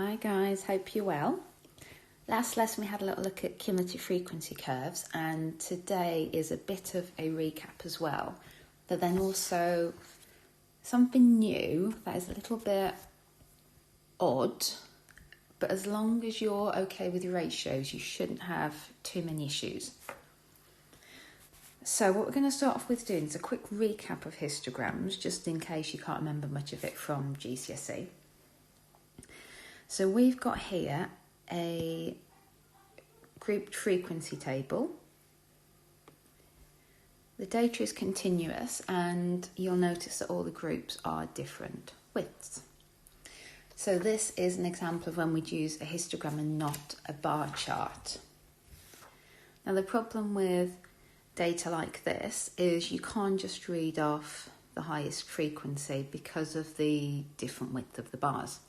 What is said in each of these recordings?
Hi guys, hope you're well. Last lesson we had a little look at cumulative frequency curves, and today is a bit of a recap as well, but then also something new that is a little bit odd, but as long as you're okay with your ratios, you shouldn't have too many issues. So what we're going to start off with doing is a quick recap of histograms, just in case you can't remember much of it from GCSE. So we've got here a grouped frequency table. The data is continuous and you'll notice that all the groups are different widths. So this is an example of when we'd use a histogram and not a bar chart. Now the problem with data like this is you can't just read off the highest frequency because of the different width of the bars.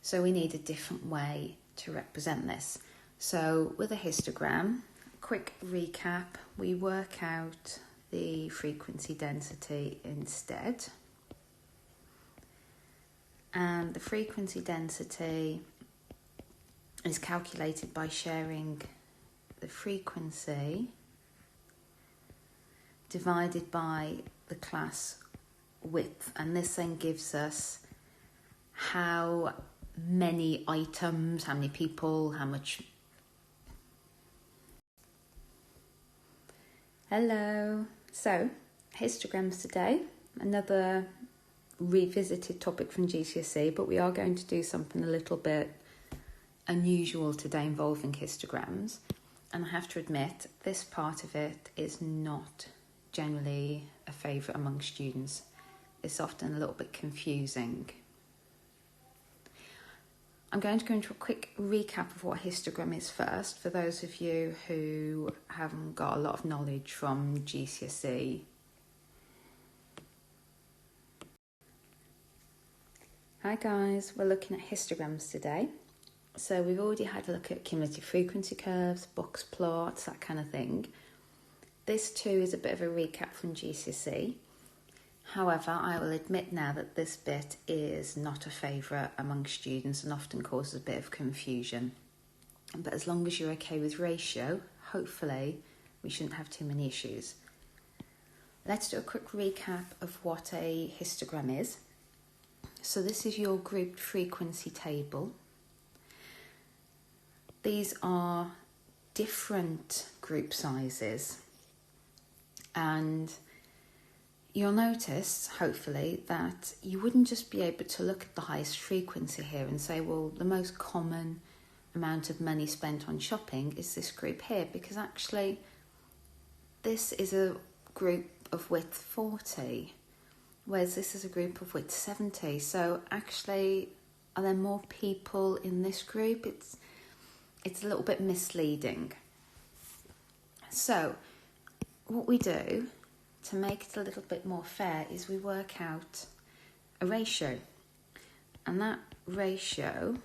So we need a different way to represent this. So with a histogram, quick recap, we work out the frequency density instead. And the frequency density is calculated by sharing the frequency divided by the class width. And this then gives us how many items, how many people, how much. Hello. So, histograms today, another revisited topic from GCSE, but we are going to do something a little bit unusual today involving histograms. And I have to admit, this part of it is not generally a favourite among students. It's often a little bit confusing. I'm going to go into a quick recap of what a histogram is first, for those of you who haven't got a lot of knowledge from GCSE. Hi guys, we're looking at histograms today. So we've already had a look at cumulative frequency curves, box plots, that kind of thing. This too is a bit of a recap from GCSE. However, I will admit now that this bit is not a favourite among students and often causes a bit of confusion. But as long as you're okay with ratio, hopefully we shouldn't have too many issues. Let's do a quick recap of what a histogram is. So this is your grouped frequency table. These are different group sizes, and you'll notice, hopefully, that you wouldn't just be able to look at the highest frequency here and say, well, the most common amount of money spent on shopping is this group here, because actually this is a group of width 40, whereas this is a group of width 70. So actually, are there more people in this group? It's a little bit misleading. So what we do to make it a little bit more fair is we work out a ratio, and that ratio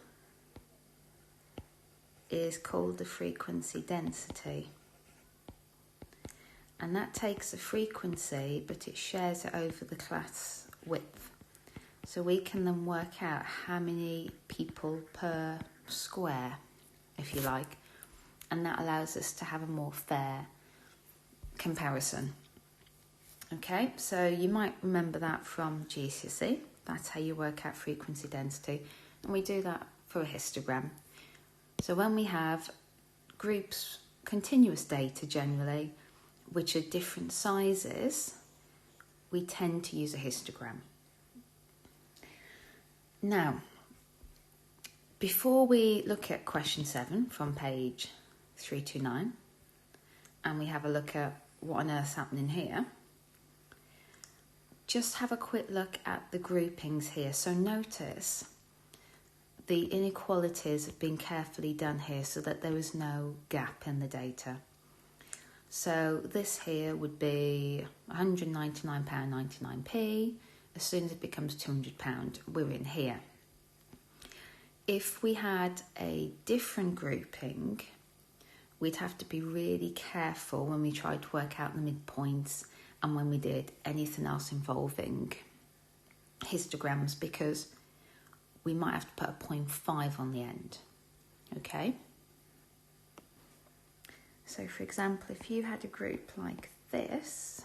is called the frequency density, and that takes the frequency but it shares it over the class width, so we can then work out how many people per square, if you like, and that allows us to have a more fair comparison. Okay, so you might remember that from GCSE. That's how you work out frequency density. And we do that for a histogram. So when we have groups, continuous data generally, which are different sizes, we tend to use a histogram. Now, before we look at question 7 from page 329, and we have a look at what on earth's happening here, just have a quick look at the groupings here. So notice the inequalities have been carefully done here so that there is no gap in the data. So this here would be £199.99p. As soon as it becomes £200, we're in here. If we had a different grouping, we'd have to be really careful when we tried to work out the midpoints and when we did anything else involving histograms, because we might have to put a 0.5 on the end, okay? So for example, if you had a group like this,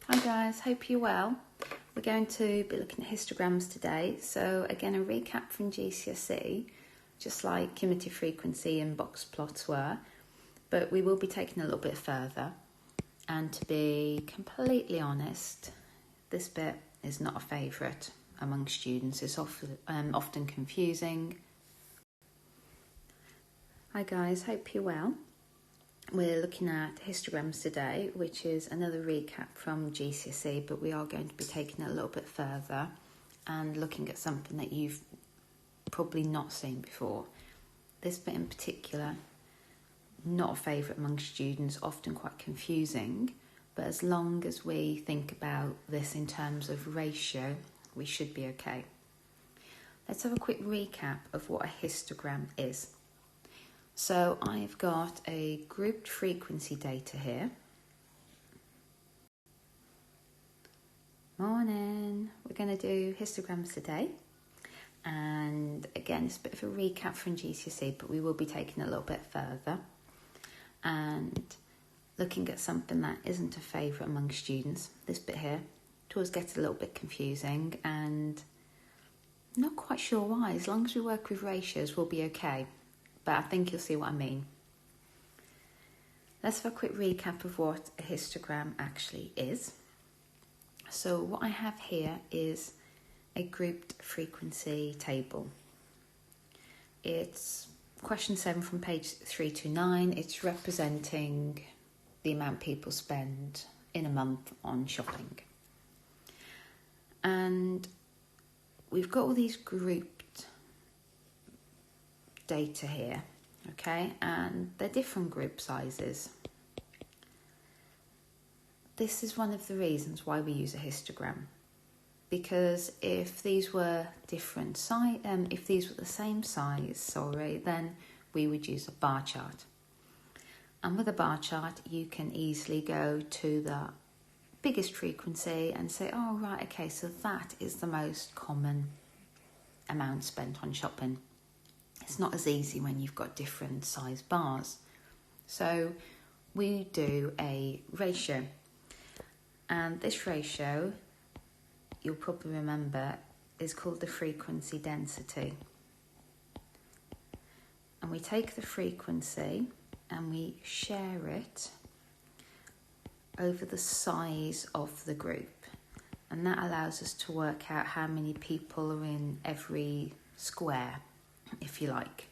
hi guys, hope you're well. We're going to be looking at histograms today. So again, a recap from GCSE, just like cumulative frequency and box plots were, but we will be taking a little bit further. And to be completely honest, this bit is not a favourite among students. It's often confusing. Hi guys, hope you're well. We're looking at histograms today, which is another recap from GCSE, but we are going to be taking it a little bit further and looking at something that you've probably not seen before. This bit in particular, not a favourite among students, often quite confusing, but as long as we think about this in terms of ratio, we should be okay. Let's have a quick recap of what a histogram is. So I've got a grouped frequency data here. Morning. We're going to do histograms today. And again, it's a bit of a recap from GCSE, but we will be taking it a little bit further and looking at something that isn't a favourite among students. This bit here does get a little bit confusing and I'm not quite sure why. As long as we work with ratios, we'll be okay. But I think you'll see what I mean. Let's have a quick recap of what a histogram actually is. So what I have here is a grouped frequency table. It's question 7 from page 329. It's representing the amount people spend in a month on shopping. And we've got all these grouped data here, okay, and they're different group sizes. This is one of the reasons why we use a histogram, because if these were different size, if these were the same size, then we would use a bar chart. And with a bar chart, you can easily go to the biggest frequency and say, oh right, okay, so that is the most common amount spent on shopping. It's not as easy when you've got different size bars. So we do a ratio. And this ratio, you'll probably remember, is called the frequency density. And we take the frequency and we share it over the size of the group. And that allows us to work out how many people are in every square, if you like.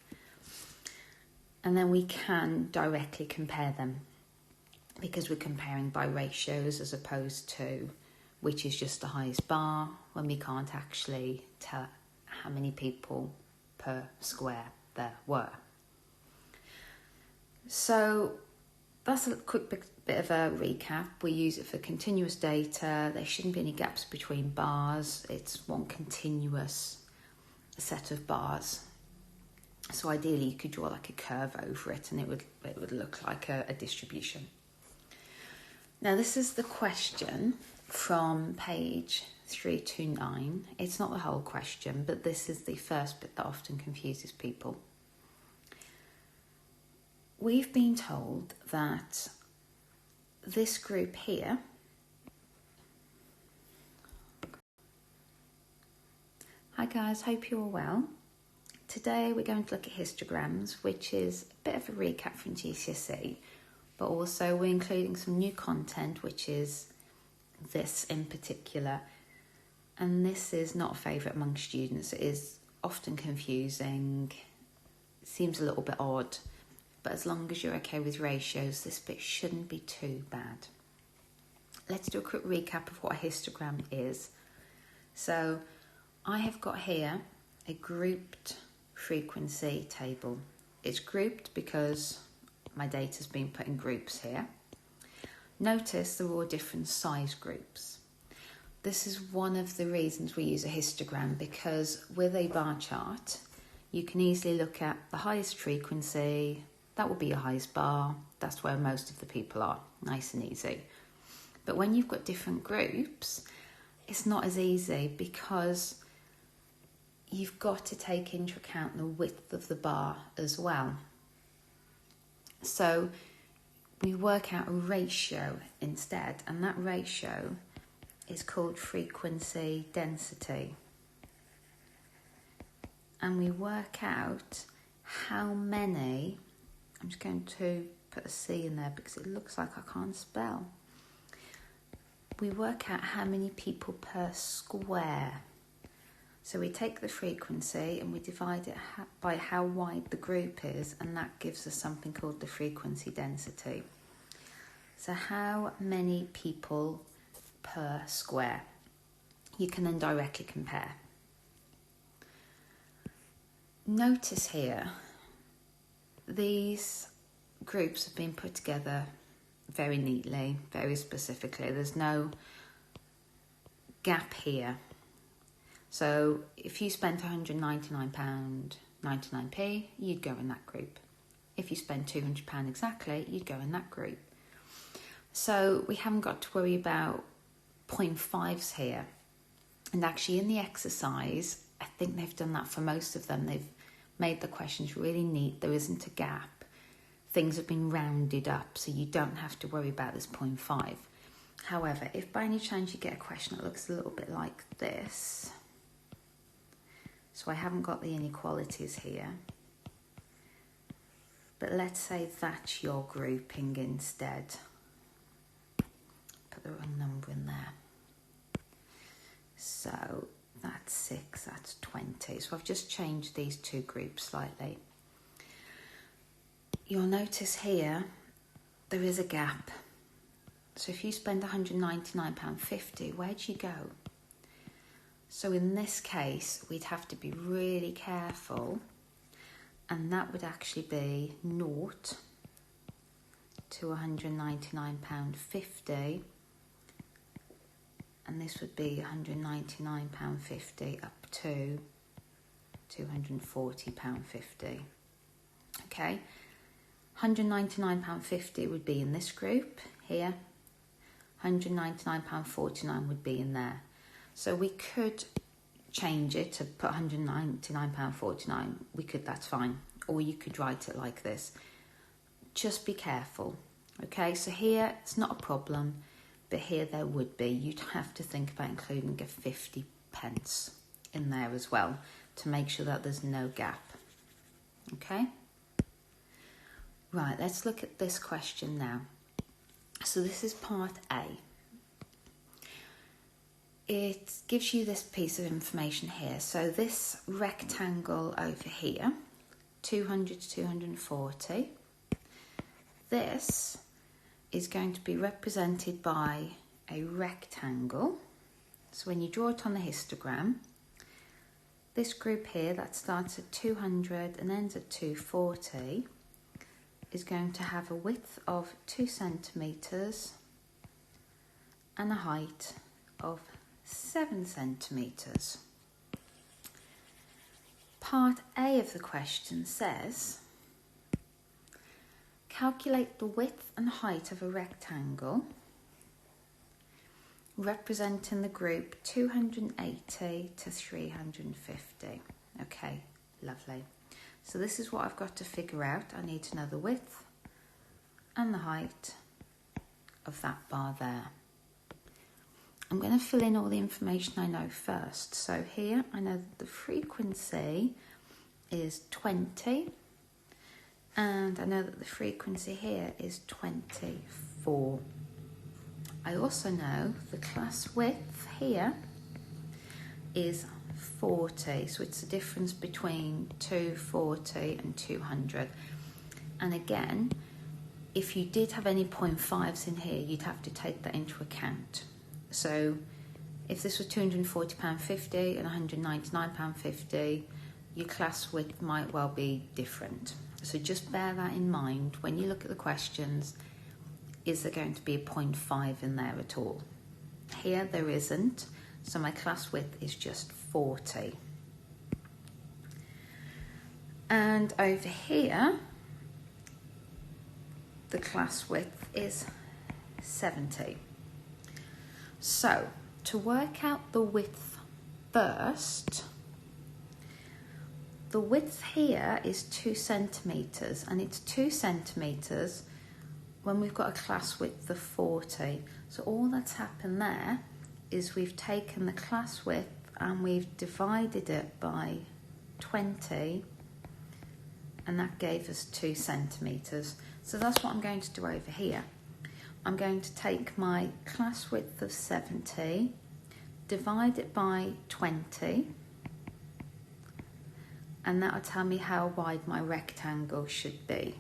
And then we can directly compare them because we're comparing by ratios as opposed to which is just the highest bar, when we can't actually tell how many people per square there were. So that's a quick bit of a recap. We use it for continuous data. There shouldn't be any gaps between bars. It's one continuous set of bars. So ideally you could draw like a curve over it and it would look like a distribution. Now this is the question from page 329. It's not the whole question, but this is the first bit that often confuses people. We've been told that this group here Hi guys, hope you're well. Today we're going to look at histograms, which is a bit of a recap from GCSE, but also we're including some new content, which is this in particular. And this is not a favourite among students. It is often confusing, seems a little bit odd, but as long as you're okay with ratios, this bit shouldn't be too bad. Let's do a quick recap of what a histogram is. So I have got here a grouped frequency table. It's grouped because my data's been put in groups here. Notice they're all different size groups. This is one of the reasons we use a histogram, because with a bar chart, you can easily look at the highest frequency. That will be your highest bar. That's where most of the people are. Nice and easy. But when you've got different groups, it's not as easy because you've got to take into account the width of the bar as well. So we work out a ratio instead, and that ratio is called frequency density. And we work out how many, I'm just going to put a C in there because it looks like I can't spell. We work out how many people per square. So we take the frequency and we divide it by how wide the group is, and that gives us something called the frequency density. So how many people per square? You can then directly compare. Notice here, these groups have been put together very neatly, very specifically. There's no gap here. So if you spent £199.99p, you'd go in that group. If you spend £200 exactly, you'd go in that group. So we haven't got to worry about 0.5s here. And actually in the exercise, I think they've done that for most of them. They've made the questions really neat. There isn't a gap. Things have been rounded up, so you don't have to worry about this 0.5. However, if by any chance you get a question that looks a little bit like this, so I haven't got the inequalities here, but let's say that's your grouping instead. Put the wrong number in there. So that's 6, that's 20. So I've just changed these two groups slightly. You'll notice here there is a gap. So if you spend £199.50, where do you go? So in this case, we'd have to be really careful, and that would actually be 0 to £199.50, and this would be £199.50 up to £240.50. Okay, £199.50 would be in this group here, £199.49 would be in there. So we could change it to put £199.49. We could, that's fine. Or you could write it like this. Just be careful. Okay, so here it's not a problem, but here there would be. You'd have to think about including a 50 pence in there as well to make sure that there's no gap. Okay? Right, let's look at this question now. So this is part A. It gives you this piece of information here. So this rectangle over here, 200 to 240, this is going to be represented by a rectangle. So when you draw it on the histogram, this group here that starts at 200 and ends at 240 is going to have a width of 2 centimetres and a height of 7 centimetres. Part A of the question says, calculate the width and height of a rectangle representing the group 280 to 350. Okay, lovely. So this is what I've got to figure out. I need to know the width and the height of that bar there. I'm going to fill in all the information I know first. So here I know that the frequency is 20, and I know that the frequency here is 24. I also know the class width here is 40, so it's the difference between 240 and 200. And again, if you did have any 0.5s in here, you'd have to take that into account. So if this was £240.50 and £199.50, your class width might well be different. So just bear that in mind when you look at the questions. Is there going to be a 0.5 in there at all? Here there isn't, so my class width is just 40. And over here, the class width is 70. So to work out the width first, the width here is 2 centimetres, and it's 2 centimetres when we've got a class width of 40. So all that's happened there is we've taken the class width and we've divided it by 20, and that gave us 2 centimetres. So that's what I'm going to do over here. I'm going to take my class width of 70, divide it by 20, and that'll tell me how wide my rectangle should be.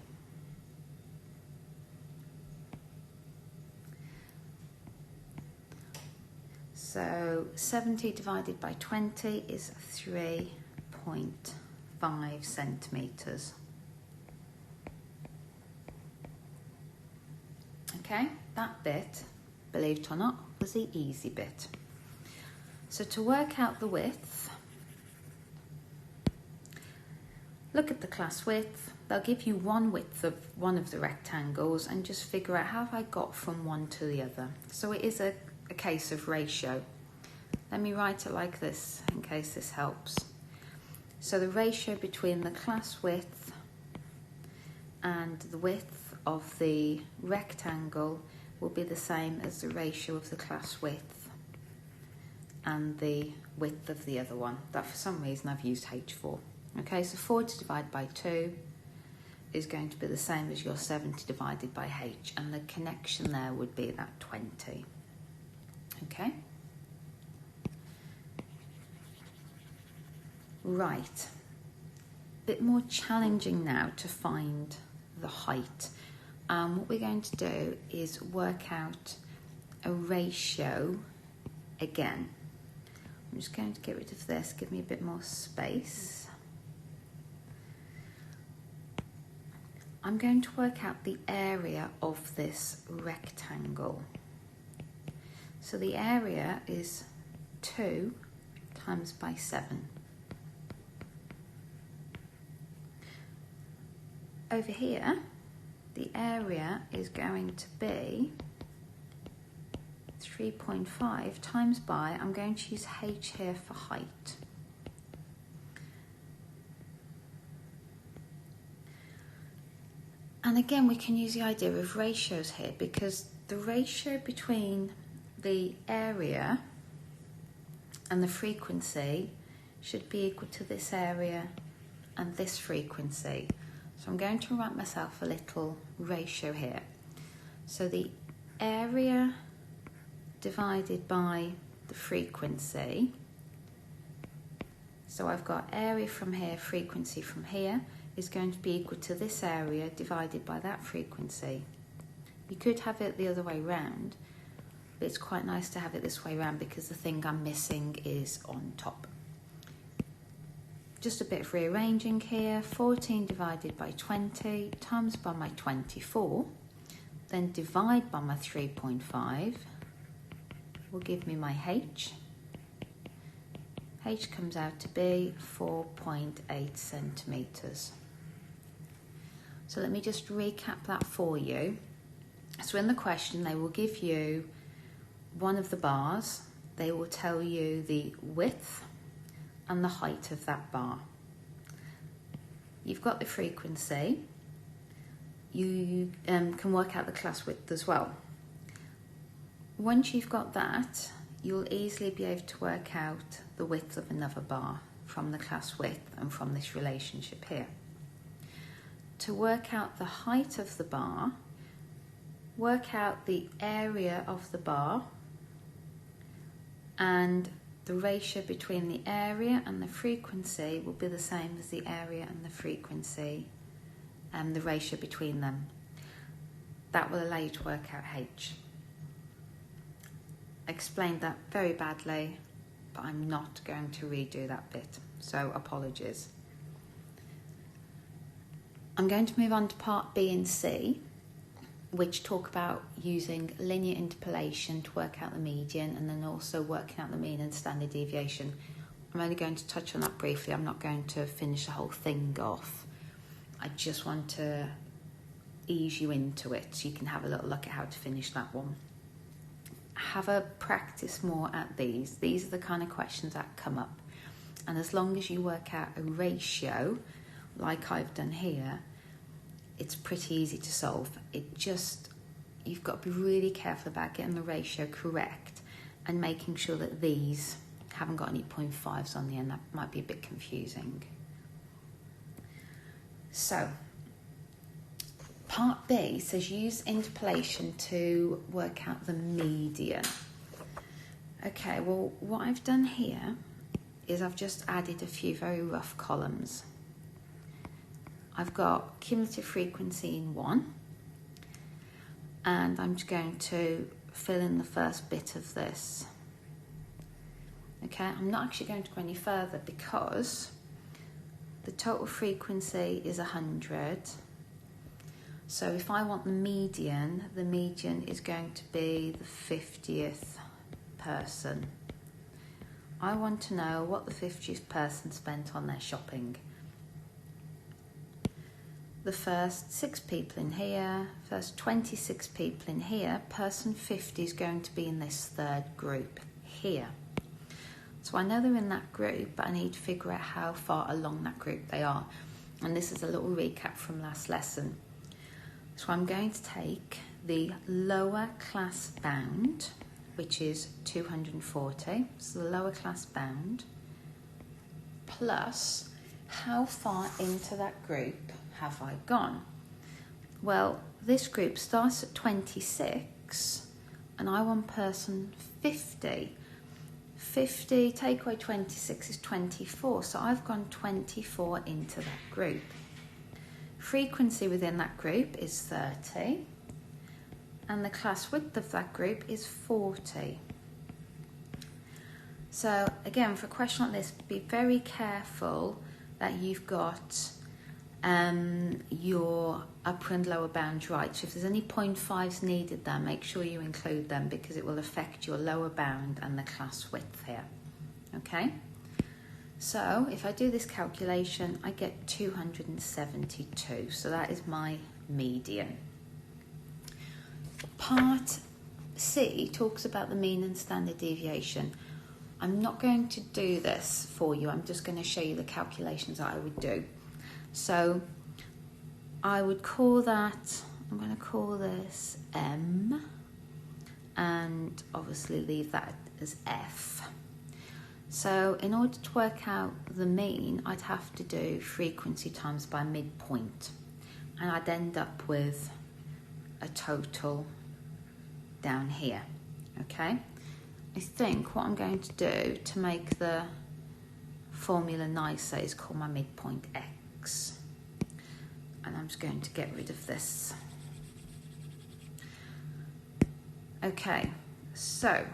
So 70 divided by 20 is 3.5 centimetres. Okay, that bit, believe it or not, was the easy bit. So to work out the width, look at the class width. They'll give you one width of one of the rectangles and just figure out how have I got from one to the other. So it is a case of ratio. Let me write it like this in case this helps. So the ratio between the class width and the width of the rectangle will be the same as the ratio of the class width and the width of the other one. That for some reason I've used H4. Okay, so 40 divided by 2 is going to be the same as your 70 divided by H, and the connection there would be that 20. Okay? Right. Bit more challenging now to find the height. What we're going to do is work out a ratio again. I'm just going to get rid of this, give me a bit more space. I'm going to work out the area of this rectangle. So the area is 2 times by 7. Over here, the area is going to be 3.5 times by, I'm going to use H here for height. And again, we can use the idea of ratios here, because the ratio between the area and the frequency should be equal to this area and this frequency. So I'm going to write myself a little ratio here. So the area divided by the frequency. So I've got area from here, frequency from here, is going to be equal to this area divided by that frequency. You could have it the other way round, but it's quite nice to have it this way round because the thing I'm missing is on top. Just a bit of rearranging here. 14 divided by 20 times by my 24, then divide by my 3.5 will give me my H. H comes out to be 4.8 centimetres. So let me just recap that for you. So in the question, they will give you one of the bars. They will tell you the width and the height of that bar. You've got the frequency. You can work out the class width as well. Once you've got that, you'll easily be able to work out the width of another bar from the class width and from this relationship here. To work out the height of the bar, work out the area of the bar and the ratio between the area and the frequency will be the same as the area and the frequency and the ratio between them. That will allow you to work out H. I explained that very badly, but I'm not going to redo that bit, so apologies. I'm going to move on to part B and C, which talk about using linear interpolation to work out the median and then also working out the mean and standard deviation. I'm only going to touch on that briefly. I'm not going to finish the whole thing off. I just want to ease you into it so you can have a little look at how to finish that one. Have a practice more at these. These are the kind of questions that come up. And as long as you work out a ratio, like I've done here, it's pretty easy to solve. You've got to be really careful about getting the ratio correct and making sure that these haven't got any 0.5s on the end. That might be a bit confusing. So, part B says use interpolation to work out the median. Okay, well, what I've done here is I've just added a few very rough columns. I've got cumulative frequency in 1, and I'm just going to fill in the first bit of this. Okay, I'm not actually going to go any further because the total frequency is 100. So if I want the median is going to be the 50th person. I want to know what the 50th person spent on their shopping. The first 6 people in here, first 26 people in here, person 50 is going to be in this third group here. So I know they're in that group, but I need to figure out how far along that group they are. And this is a little recap from last lesson. So I'm going to take the lower class bound, which is 240, so the lower class bound, plus how far into that group have I gone? Well, this group starts at 26 and I want person 50. 50, take away 26 is 24, so I've gone 24 into that group. Frequency within that group is 30 and the class width of that group is 40. So again, for a question like this, be very careful that you've got your upper and lower bounds right. So if there's any 0.5s needed there, make sure you include them because it will affect your lower bound and the class width here. Okay? So if I do this calculation, I get 272. So that is my median. Part C talks about the mean and standard deviation. I'm not going to do this for you. I'm just going to show you the calculations that I would do. So I would call that, I'm going to call this M, and obviously leave that as F. So in order to work out the mean, I'd have to do frequency times by midpoint, and I'd end up with a total down here, okay? I think what I'm going to do to make the formula nicer is call my midpoint X. And I'm just going to get rid of this. Okay, so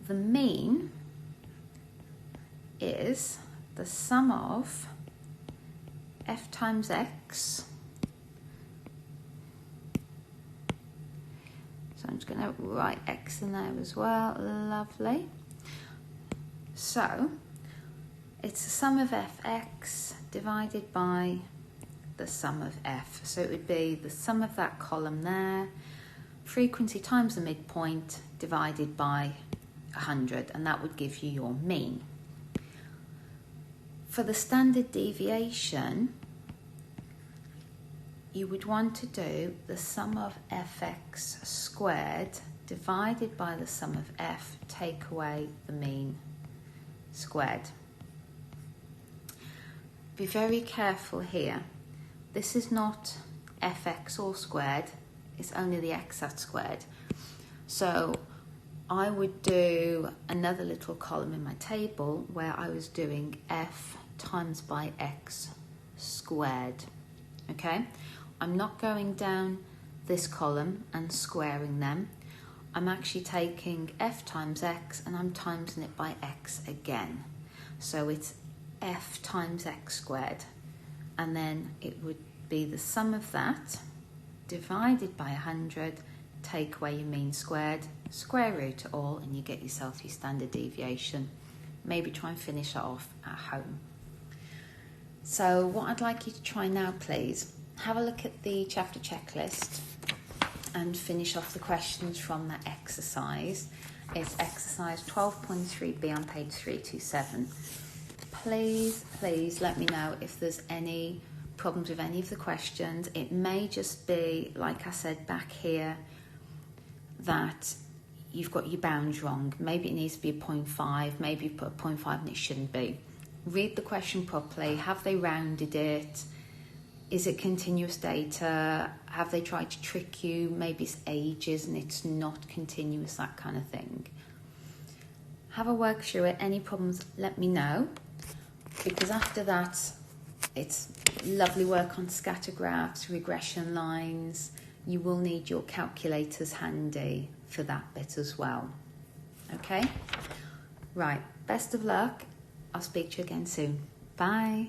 the mean is the sum of F times X. So I'm just going to write X in there as well. Lovely. So it's the sum of Fx divided by the sum of F. So it would be the sum of that column there, frequency times the midpoint divided by 100, and that would give you your mean. For the standard deviation, you would want to do the sum of Fx squared divided by the sum of F, take away the mean squared. Be very careful here. This is not Fx all squared, it's only the x that's squared. So I would do another little column in my table where I was doing F times by X squared. Okay? I'm not going down this column and squaring them. I'm actually taking F times X and I'm timesing it by X again. So it's F times X squared. And then it would be the sum of that divided by 100, take away your mean squared, square root it all, and you get yourself your standard deviation. Maybe try and finish it off at home. So what I'd like you to try now, please, have a look at the chapter checklist and finish off the questions from that exercise. It's exercise 12.3b on page 327. Please let me know if there's any problems with any of the questions. It may just be, like I said back here, that you've got your bounds wrong. Maybe it needs to be a 0.5, maybe you put a 0.5 and it shouldn't be. Read the question properly. Have they rounded it? Is it continuous data? Have they tried to trick you? Maybe it's ages and it's not continuous, that kind of thing. Have a work through it. Any problems, let me know. Because after that, it's lovely work on scatter graphs, regression lines. You will need your calculators handy for that bit as well. Okay? Right, best of luck. I'll speak to you again soon. Bye.